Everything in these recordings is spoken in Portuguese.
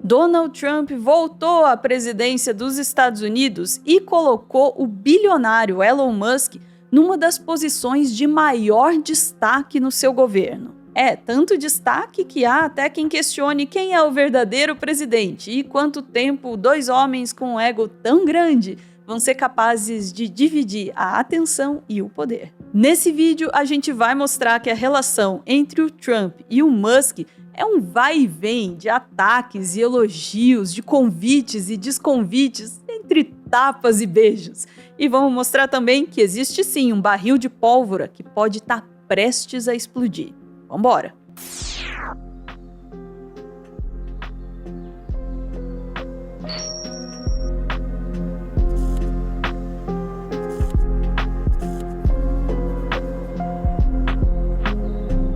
Donald Trump voltou à presidência dos Estados Unidos e colocou o bilionário Elon Musk numa das posições de maior destaque no seu governo. Tanto destaque que há até quem questione quem é o verdadeiro presidente e quanto tempo dois homens com um ego tão grande vão ser capazes de dividir a atenção e o poder. Nesse vídeo, a gente vai mostrar que a relação entre o Trump e o Musk é um vai e vem de ataques e elogios, de convites e desconvites, entre tapas e beijos. E vamos mostrar também que existe sim um barril de pólvora que pode estar prestes a explodir. Vambora!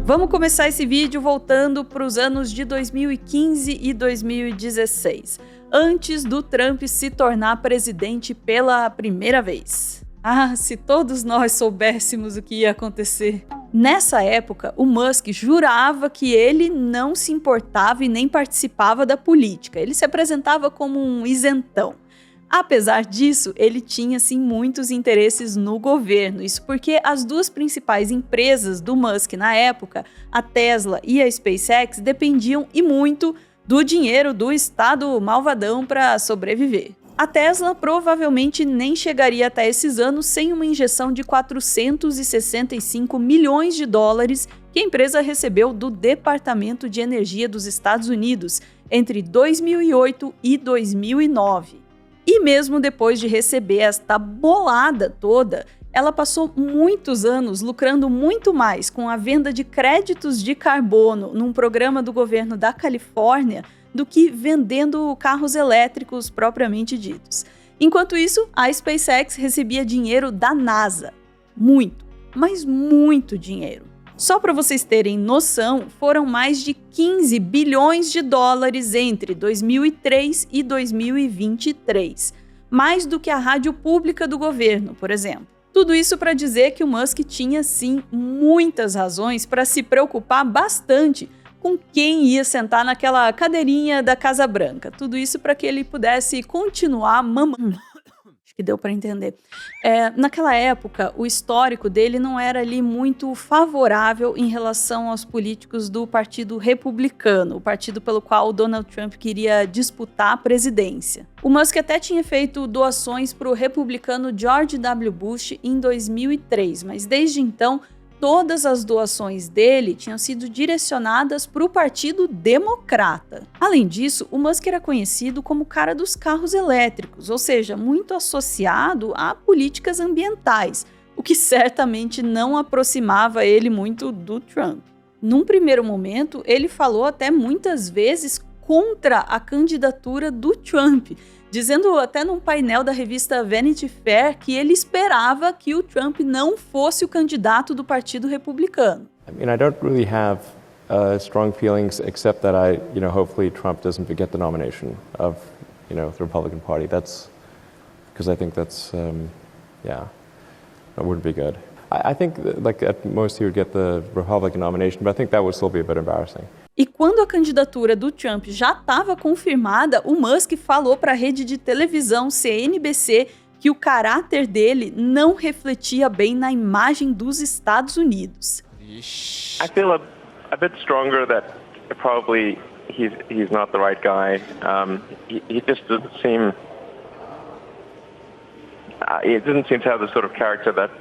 Vamos começar esse vídeo voltando para os anos de 2015 e 2016, antes do Trump se tornar presidente pela primeira vez. Se todos nós soubéssemos o que ia acontecer. Nessa época, o Musk jurava que ele não se importava e nem participava da política. Ele se apresentava como um isentão. Apesar disso, ele tinha sim muitos interesses no governo. Isso porque as duas principais empresas do Musk na época, a Tesla e a SpaceX, dependiam e muito do dinheiro do Estado malvadão para sobreviver. A Tesla provavelmente nem chegaria até esses anos sem uma injeção de 465 milhões de dólares que a empresa recebeu do Departamento de Energia dos Estados Unidos entre 2008 e 2009. E mesmo depois de receber esta bolada toda, ela passou muitos anos lucrando muito mais com a venda de créditos de carbono num programa do governo da Califórnia do que vendendo carros elétricos propriamente ditos. Enquanto isso, a SpaceX recebia dinheiro da NASA. Muito, mas muito dinheiro. Só para vocês terem noção, foram mais de 15 bilhões de dólares entre 2003 e 2023. Mais do que a rádio pública do governo, por exemplo. Tudo isso para dizer que o Musk tinha, sim, muitas razões para se preocupar bastante com quem ia sentar naquela cadeirinha da Casa Branca. Tudo isso para que ele pudesse continuar mamando. Acho que deu para entender. Naquela época, o histórico dele não era ali muito favorável em relação aos políticos do Partido Republicano, o partido pelo qual o Donald Trump queria disputar a presidência. O Musk até tinha feito doações para o republicano George W. Bush em 2003, mas desde então todas as doações dele tinham sido direcionadas para o Partido Democrata. Além disso, o Musk era conhecido como o cara dos carros elétricos, ou seja, muito associado a políticas ambientais, o que certamente não aproximava ele muito do Trump. Num primeiro momento, ele falou até muitas vezes contra a candidatura do Trump, dizendo até num painel da revista Vanity Fair que ele esperava que o Trump não fosse o candidato do Partido Republicano. I don't really have strong feelings except that hopefully Trump doesn't get the nomination of, the Republican Party. That's because I think that wouldn't be good. I think at most he would get the Republican nomination, but I think that would still be a bit embarrassing. E quando a candidatura do Trump já estava confirmada, o Musk falou para a rede de televisão CNBC que o caráter dele não refletia bem na imagem dos Estados Unidos. I feel a bit stronger that probably he's not the right guy. He just doesn't seem. It doesn't seem to have the sort of character that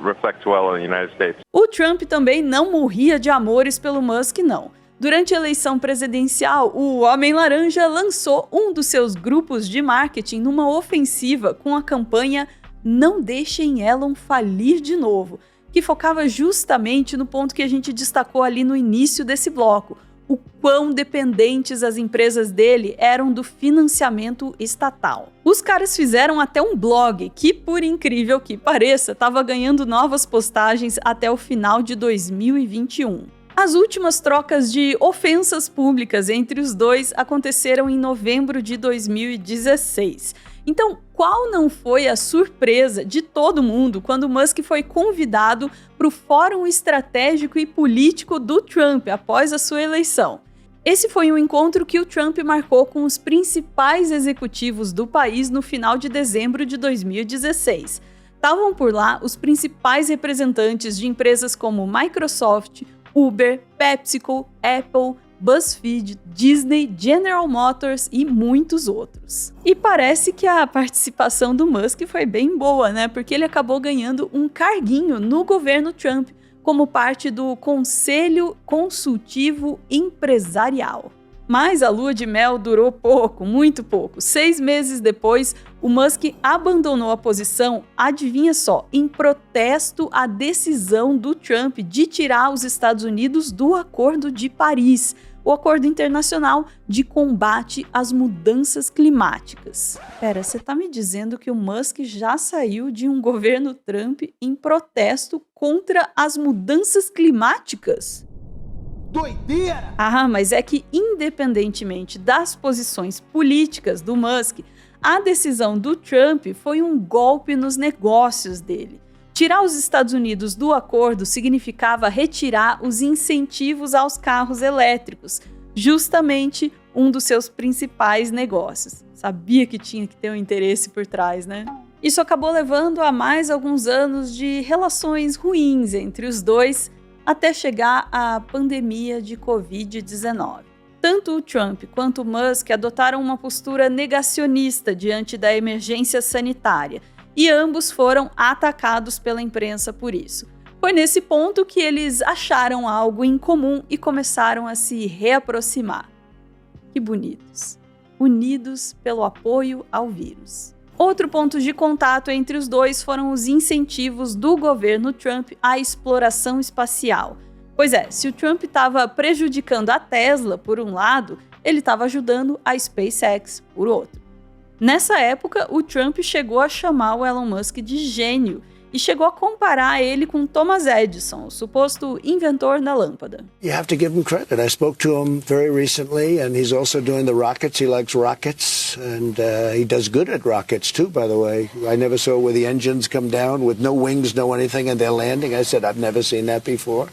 reflects well on the United States. O Trump também não morria de amores pelo Musk, não. Durante a eleição presidencial, o Homem Laranja lançou um dos seus grupos de marketing numa ofensiva com a campanha Não Deixem Elon Falir de Novo, que focava justamente no ponto que a gente destacou ali no início desse bloco, o quão dependentes as empresas dele eram do financiamento estatal. Os caras fizeram até um blog que, por incrível que pareça, estava ganhando novas postagens até o final de 2021. As últimas trocas de ofensas públicas entre os dois aconteceram em novembro de 2016. Então, qual não foi a surpresa de todo mundo quando Musk foi convidado para o Fórum Estratégico e Político do Trump após a sua eleição? Esse foi um encontro que o Trump marcou com os principais executivos do país no final de dezembro de 2016. Estavam por lá os principais representantes de empresas como Microsoft, Uber, PepsiCo, Apple, BuzzFeed, Disney, General Motors e muitos outros. E parece que a participação do Musk foi bem boa, né? Porque ele acabou ganhando um carguinho no governo Trump, como parte do Conselho Consultivo Empresarial. Mas a lua de mel durou pouco, muito pouco. 6 meses depois, o Musk abandonou a posição, adivinha só, em protesto à decisão do Trump de tirar os Estados Unidos do Acordo de Paris, o acordo internacional de combate às mudanças climáticas. Pera, você tá me dizendo que o Musk já saiu de um governo Trump em protesto contra as mudanças climáticas? Doideira! Ah, mas é que independentemente das posições políticas do Musk, a decisão do Trump foi um golpe nos negócios dele. Tirar os Estados Unidos do acordo significava retirar os incentivos aos carros elétricos, justamente um dos seus principais negócios. Sabia que tinha que ter um interesse por trás, né? Isso acabou levando a mais alguns anos de relações ruins entre os dois, até chegar à pandemia de Covid-19. Tanto o Trump quanto o Musk adotaram uma postura negacionista diante da emergência sanitária, e ambos foram atacados pela imprensa por isso. Foi nesse ponto que eles acharam algo em comum e começaram a se reaproximar. Que bonitos. Unidos pelo apoio ao vírus. Outro ponto de contato entre os dois foram os incentivos do governo Trump à exploração espacial. Pois é, se o Trump estava prejudicando a Tesla por um lado, ele estava ajudando a SpaceX por outro. Nessa época, o Trump chegou a chamar o Elon Musk de gênio e chegou a comparar ele com Thomas Edison, o suposto inventor da lâmpada. You have to give him credit. I spoke to him very recently, and he's also doing the rockets. He likes rockets, and he does good at rockets too, by the way. I never saw where the engines come down with no wings, no anything, and they're landing. I said, I've never seen that before.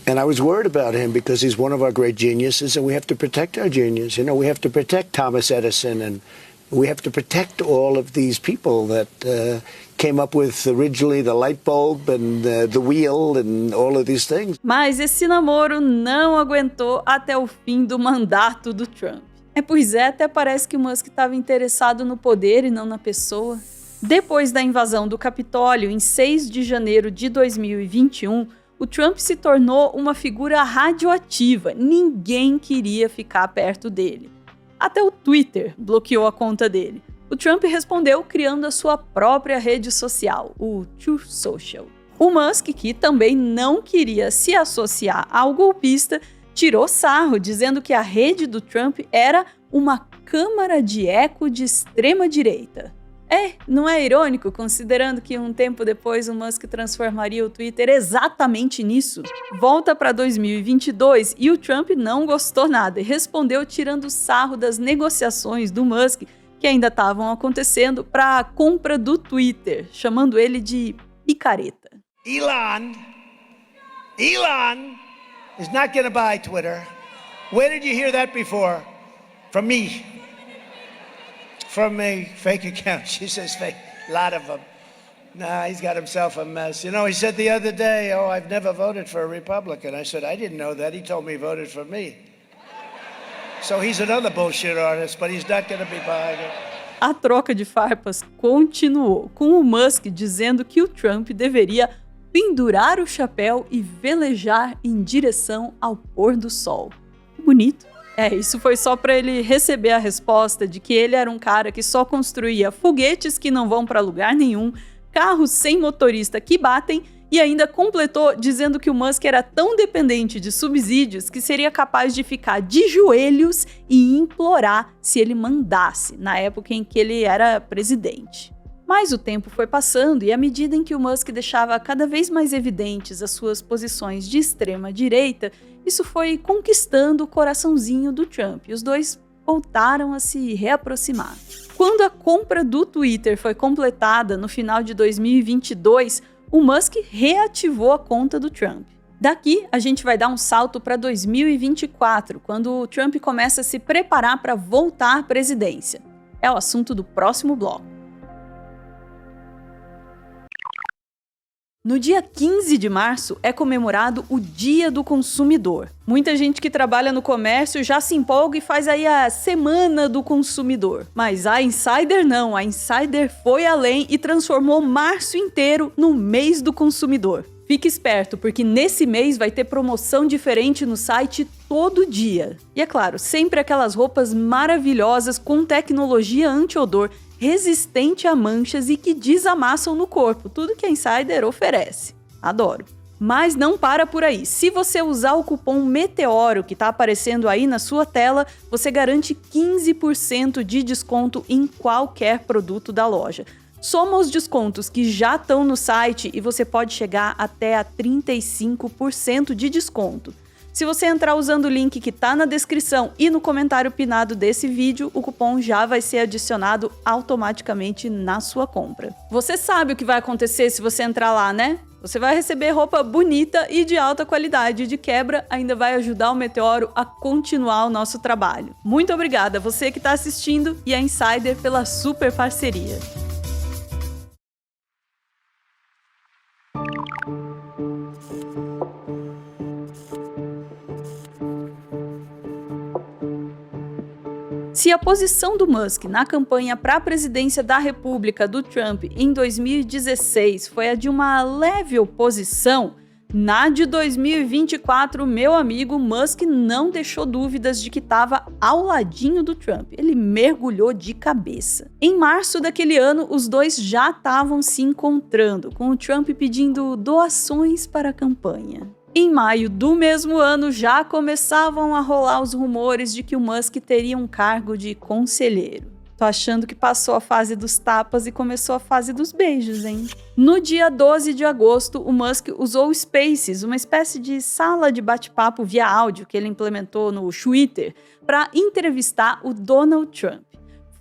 And I was worried about him because he's one of our great geniuses, and we have to protect our genius. You know, we have to protect Thomas Edison, and we have to protect all of these people that came up with originally the light bulb and the wheel and all of these things. Mas esse namoro não aguentou até o fim do mandato do Trump. Pois é, até parece que o Musk estava interessado no poder e não na pessoa. Depois da invasão do Capitólio, em 6 de janeiro de 2021, o Trump se tornou uma figura radioativa. Ninguém queria ficar perto dele. Até o Twitter bloqueou a conta dele. O Trump respondeu criando a sua própria rede social, o Truth Social. O Musk, que também não queria se associar ao golpista, tirou sarro, dizendo que a rede do Trump era uma câmara de eco de extrema-direita. Não é irônico, considerando que um tempo depois o Musk transformaria o Twitter exatamente nisso? Volta para 2022 e o Trump não gostou nada e respondeu tirando sarro das negociações do Musk que ainda estavam acontecendo para a compra do Twitter, chamando ele de picareta. Elon is not going to buy Twitter. Where did you hear that before? From me. From a fake account. She says fake. A lot of them. Nah, he's got himself a mess. You know, he said the other day, I've never voted for a Republican. I said, I didn't know that. He told me he voted for me. So he's another bullshit artist, but he's not going to be buying it. A troca de farpas continuou, com o Musk dizendo que o Trump deveria pendurar o chapéu e velejar em direção ao pôr do sol. Bonito. Isso foi só para ele receber a resposta de que ele era um cara que só construía foguetes que não vão para lugar nenhum, carros sem motorista que batem, e ainda completou dizendo que o Musk era tão dependente de subsídios que seria capaz de ficar de joelhos e implorar se ele mandasse, na época em que ele era presidente. Mas o tempo foi passando e à medida em que o Musk deixava cada vez mais evidentes as suas posições de extrema-direita, isso foi conquistando o coraçãozinho do Trump e os dois voltaram a se reaproximar. Quando a compra do Twitter foi completada no final de 2022, o Musk reativou a conta do Trump. Daqui, a gente vai dar um salto para 2024, quando o Trump começa a se preparar para voltar à presidência. É o assunto do próximo bloco. No dia 15 de março é comemorado o Dia do Consumidor. Muita gente que trabalha no comércio já se empolga e faz aí a Semana do Consumidor. Mas a Insider não, a Insider foi além e transformou março inteiro no Mês do Consumidor. Fique esperto, porque nesse mês vai ter promoção diferente no site todo dia. E é claro, sempre aquelas roupas maravilhosas com tecnologia anti-odor, resistente a manchas e que desamassam no corpo, tudo que a Insider oferece. Adoro. Mas não para por aí. Se você usar o cupom METEORO que está aparecendo aí na sua tela, você garante 15% de desconto em qualquer produto da loja. Soma os descontos que já estão no site e você pode chegar até a 35% de desconto. Se você entrar usando o link que está na descrição e no comentário pinado desse vídeo, o cupom já vai ser adicionado automaticamente na sua compra. Você sabe o que vai acontecer se você entrar lá, né? Você vai receber roupa bonita e de alta qualidade. De quebra, ainda vai ajudar o Meteoro a continuar o nosso trabalho. Muito obrigada a você que está assistindo e a Insider pela super parceria. Se a posição do Musk na campanha para a presidência da República do Trump em 2016 foi a de uma leve oposição, na de 2024, meu amigo Musk não deixou dúvidas de que estava ao ladinho do Trump. Ele mergulhou de cabeça. Em março daquele ano, os dois já estavam se encontrando, com o Trump pedindo doações para a campanha. Em maio do mesmo ano, já começavam a rolar os rumores de que o Musk teria um cargo de conselheiro. Tô achando que passou a fase dos tapas e começou a fase dos beijos, hein? No dia 12 de agosto, o Musk usou o Spaces, uma espécie de sala de bate-papo via áudio que ele implementou no Twitter, para entrevistar o Donald Trump.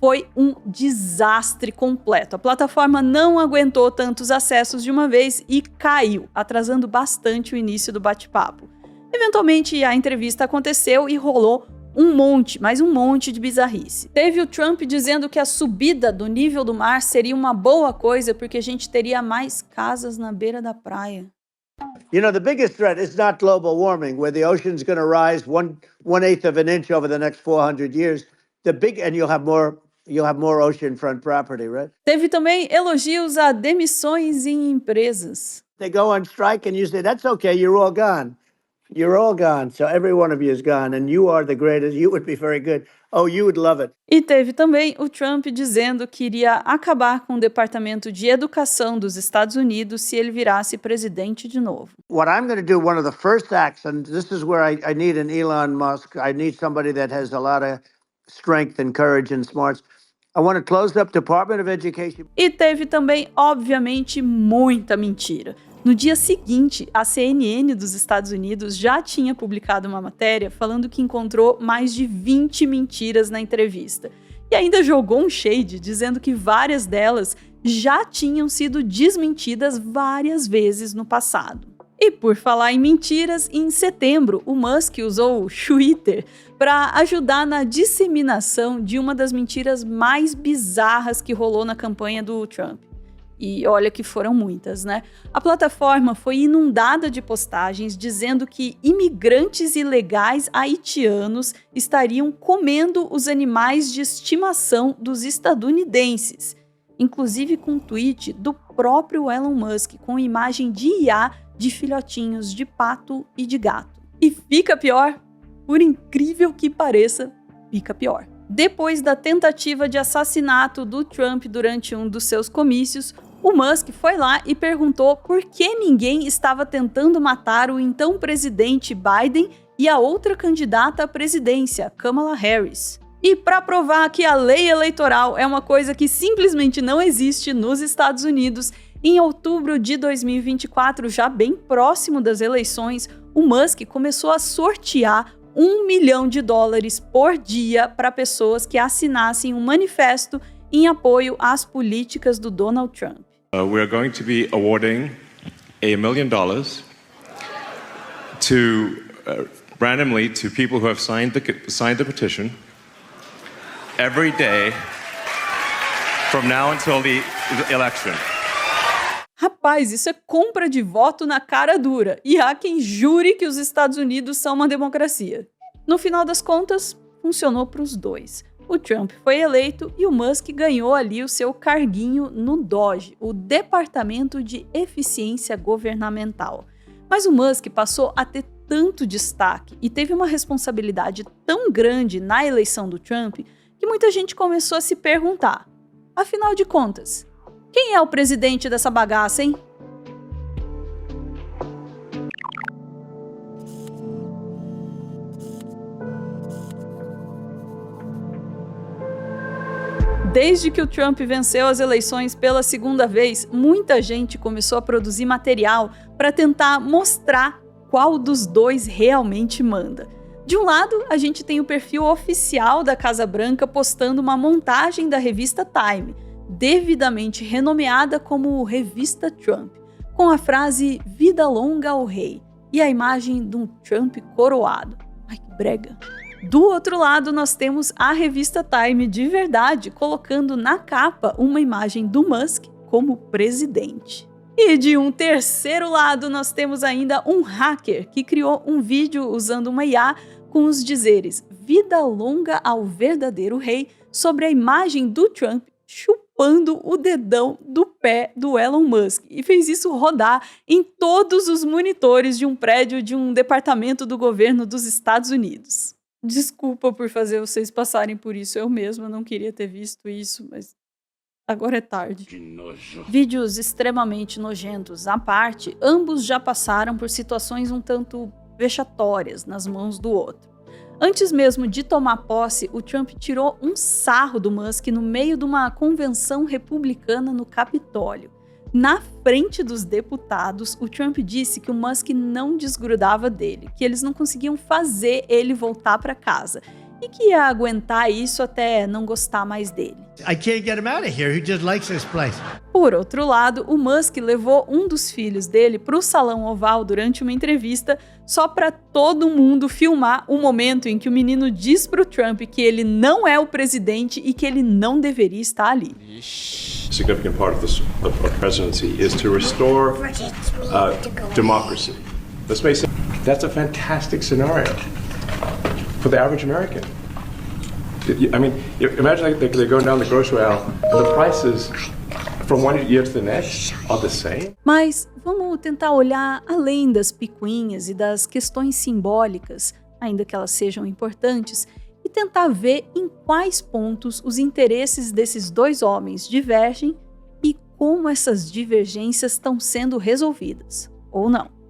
Foi um desastre completo. A plataforma não aguentou tantos acessos de uma vez e caiu, atrasando bastante o início do bate-papo. Eventualmente, a entrevista aconteceu e rolou mais um monte de bizarrice. Teve o Trump dizendo que a subida do nível do mar seria uma boa coisa porque a gente teria mais casas na beira da praia. You know, the biggest threat is not global warming, where the ocean's going to rise 1/8 of an inch over the next 400 years. And you'll have more oceanfront property, right? Teve também elogios a demissões em empresas. They go on strike and you say, that's okay, you're all gone. You're all gone, so every one of you is gone, and you are the greatest, you would be very good. Oh, you would love it. E teve também o Trump dizendo que iria acabar com o Departamento de Educação dos Estados Unidos se ele virasse presidente de novo. What I'm going to do, one of the first acts, and this is where I need an Elon Musk, I need somebody that has a lot of strength and courage and smarts. I want to close up Department of Education. E teve também, obviamente, muita mentira. No dia seguinte, a CNN dos Estados Unidos já tinha publicado uma matéria falando que encontrou mais de 20 mentiras na entrevista. E ainda jogou um shade dizendo que várias delas já tinham sido desmentidas várias vezes no passado. E por falar em mentiras, em setembro, o Musk usou o Twitter para ajudar na disseminação de uma das mentiras mais bizarras que rolou na campanha do Trump. E olha que foram muitas, né? A plataforma foi inundada de postagens dizendo que imigrantes ilegais haitianos estariam comendo os animais de estimação dos estadunidenses. Inclusive com um tweet do próprio Elon Musk, com imagem de IA de filhotinhos de pato e de gato. E fica pior, por incrível que pareça, fica pior. Depois da tentativa de assassinato do Trump durante um dos seus comícios, o Musk foi lá e perguntou por que ninguém estava tentando matar o então presidente Biden e a outra candidata à presidência, Kamala Harris. E para provar que a lei eleitoral é uma coisa que simplesmente não existe nos Estados Unidos, em outubro de 2024, já bem próximo das eleições, o Musk começou a sortear $1 milhão por dia para pessoas que assinassem um manifesto em apoio às políticas do Donald Trump. We are going to be awarding $1 million randomly to people who have signed the petition every day from now until the election. Rapaz, isso é compra de voto na cara dura. E há quem jure que os Estados Unidos são uma democracia. No final das contas, funcionou para os dois. O Trump foi eleito e o Musk ganhou ali o seu carguinho no DOGE, o Departamento de Eficiência Governamental. Mas o Musk passou a ter tanto destaque e teve uma responsabilidade tão grande na eleição do Trump que muita gente começou a se perguntar: afinal de contas, quem é o presidente dessa bagaça, hein? Desde que o Trump venceu as eleições pela segunda vez, muita gente começou a produzir material para tentar mostrar qual dos dois realmente manda. De um lado, a gente tem o perfil oficial da Casa Branca postando uma montagem da revista Time, devidamente renomeada como Revista Trump, com a frase "Vida longa ao rei" e a imagem de um Trump coroado. Ai, que brega! Do outro lado, nós temos a revista Time de verdade, colocando na capa uma imagem do Musk como presidente. E de um terceiro lado, nós temos ainda um hacker que criou um vídeo usando uma IA com os dizeres "Vida longa ao verdadeiro rei" sobre a imagem do Trump chupando o dedão do pé do Elon Musk e fez isso rodar em todos os monitores de um prédio de um departamento do governo dos Estados Unidos. Desculpa por fazer vocês passarem por isso, eu mesma não queria ter visto isso, mas agora é tarde. Que nojo. Vídeos extremamente nojentos à parte, ambos já passaram por situações um tanto vexatórias nas mãos do outro. Antes mesmo de tomar posse, o Trump tirou um sarro do Musk no meio de uma convenção republicana no Capitólio. Na frente dos deputados, o Trump disse que o Musk não desgrudava dele, que eles não conseguiam fazer ele voltar para casa e que ia aguentar isso até não gostar mais dele. I can't get him out of here. He just likes this place. Por outro lado, o Musk levou um dos filhos dele para o Salão Oval durante uma entrevista só para todo mundo filmar o momento em que o menino diz para o Trump que ele não é o presidente e que ele não deveria estar ali. A significant part of the presidency is to restore democracy. This may seem that's a fantastic scenario for the average American. I mean, imagine they're going down the grocery aisle and the prices from one year to the next are the same. Mas vamos tentar olhar além das picuinhas e das questões simbólicas, ainda que elas sejam importantes, e tentar ver em quais pontos os interesses desses dois homens divergem e como essas divergências estão sendo resolvidas, ou não.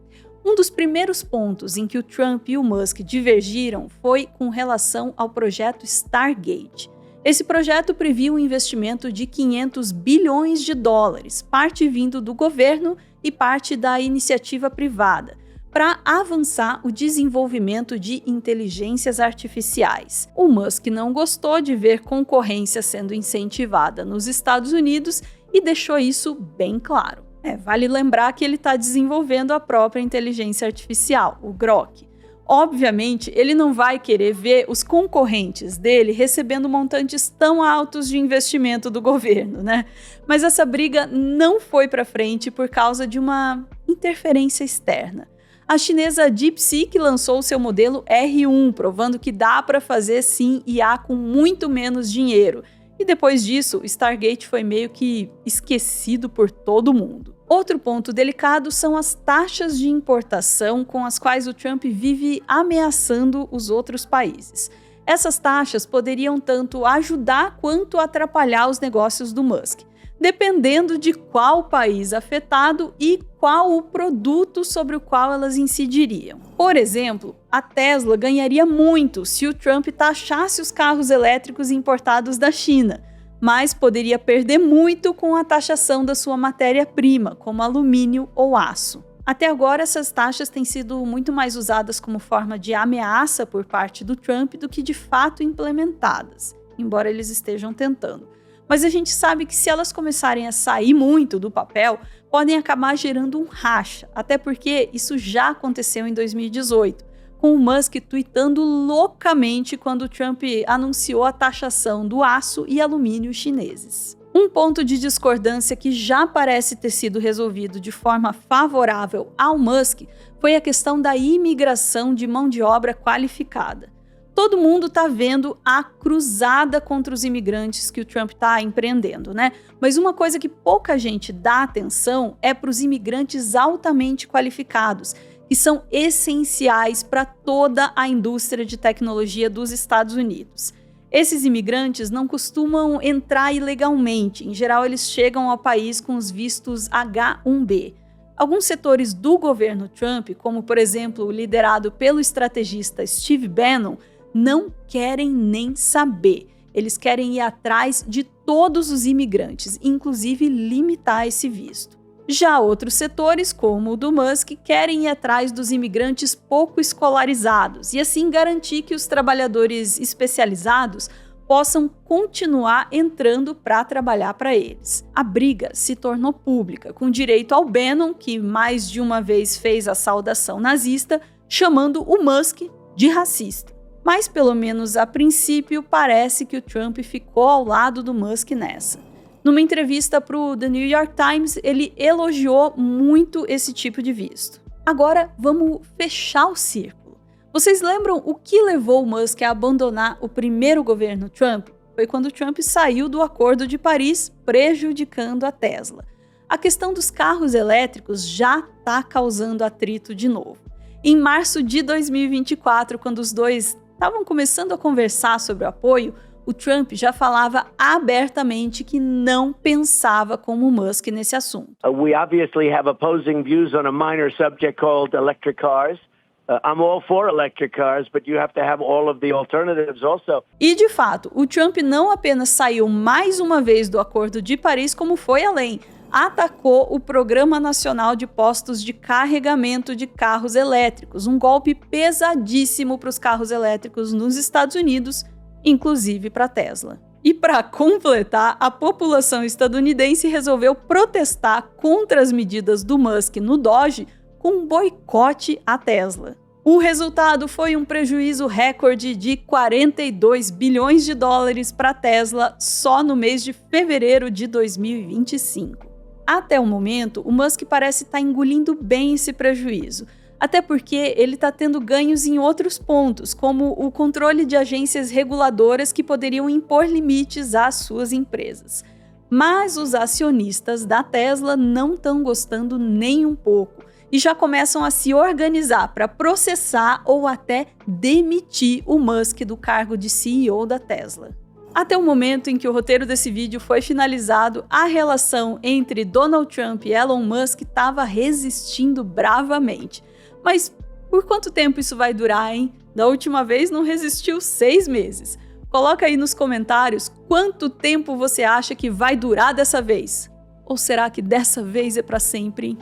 Um dos primeiros pontos em que o Trump e o Musk divergiram foi com relação ao projeto Stargate. Esse projeto previa um investimento de 500 bilhões de dólares, parte vindo do governo e parte da iniciativa privada, para avançar o desenvolvimento de inteligências artificiais. O Musk não gostou de ver concorrência sendo incentivada nos Estados Unidos e deixou isso bem claro. Vale lembrar que ele está desenvolvendo a própria inteligência artificial, o Grok. Obviamente, ele não vai querer ver os concorrentes dele recebendo montantes tão altos de investimento do governo, né? Mas essa briga não foi para frente por causa de uma interferência externa. A chinesa DeepSeek lançou seu modelo R1, provando que dá para fazer sim IA com muito menos dinheiro. E depois disso, o Stargate foi meio que esquecido por todo mundo. Outro ponto delicado são as taxas de importação com as quais o Trump vive ameaçando os outros países. Essas taxas poderiam tanto ajudar quanto atrapalhar os negócios do Musk, dependendo de qual país afetado e qual o produto sobre o qual elas incidiriam. Por exemplo, a Tesla ganharia muito se o Trump taxasse os carros elétricos importados da China, mas poderia perder muito com a taxação da sua matéria-prima, como alumínio ou aço. Até agora, essas taxas têm sido muito mais usadas como forma de ameaça por parte do Trump do que de fato implementadas, embora eles estejam tentando. mas a gente sabe que se elas começarem a sair muito do papel, podem acabar gerando um racha, até porque isso já aconteceu em 2018, com o Musk tweetando loucamente quando o Trump anunciou a taxação do aço e alumínio chineses. Um ponto de discordância que já parece ter sido resolvido de forma favorável ao Musk foi a questão da imigração de mão de obra qualificada. Todo mundo está vendo a cruzada contra os imigrantes que o Trump está empreendendo, né? Mas uma coisa que pouca gente dá atenção é para os imigrantes altamente qualificados, que são essenciais para toda a indústria de tecnologia dos Estados Unidos. Esses imigrantes não costumam entrar ilegalmente, em geral eles chegam ao país com os vistos H-1B. Alguns setores do governo Trump, como por exemplo o liderado pelo estrategista Steve Bannon, não querem nem saber. Eles querem ir atrás de todos os imigrantes, inclusive limitar esse visto. Já outros setores, como o do Musk, querem ir atrás dos imigrantes pouco escolarizados e assim garantir que os trabalhadores especializados possam continuar entrando para trabalhar para eles. A briga se tornou pública, com direito ao Bannon, que mais de uma vez fez a saudação nazista, chamando o Musk de racista. Mas, pelo menos a princípio, parece que o Trump ficou ao lado do Musk nessa. Numa entrevista para o The New York Times, ele elogiou muito esse tipo de visto. Agora, vamos fechar o círculo. Vocês lembram o que levou o Musk a abandonar o primeiro governo Trump? Foi quando o Trump saiu do Acordo de Paris, prejudicando a Tesla. A questão dos carros elétricos já está causando atrito de novo. Em março de 2024, quando os dois estavam começando a conversar sobre o apoio, o Trump já falava abertamente que não pensava como o Musk nesse assunto. We obviously have opposing views on a minor subject called electric cars. I'm all for electric cars, but you have to have all of the alternatives also. E de fato, o Trump não apenas saiu mais uma vez do Acordo de Paris, como foi além. Atacou o Programa Nacional de Postos de Carregamento de Carros Elétricos, um golpe pesadíssimo para os carros elétricos nos Estados Unidos, inclusive para a Tesla. E para completar, a população estadunidense resolveu protestar contra as medidas do Musk no Doge com um boicote à Tesla. O resultado foi um prejuízo recorde de 42 bilhões de dólares para a Tesla só no mês de fevereiro de 2025. Até o momento, o Musk parece estar engolindo bem esse prejuízo, até porque ele está tendo ganhos em outros pontos, como o controle de agências reguladoras que poderiam impor limites às suas empresas. Mas os acionistas da Tesla não estão gostando nem um pouco e já começam a se organizar para processar ou até demitir o Musk do cargo de CEO da Tesla. Até o momento em que o roteiro desse vídeo foi finalizado, a relação entre Donald Trump e Elon Musk estava resistindo bravamente. Mas por quanto tempo isso vai durar, hein? Da última vez não resistiu 6 meses. Coloca aí nos comentários quanto tempo você acha que vai durar dessa vez. Ou será que dessa vez é para sempre, hein?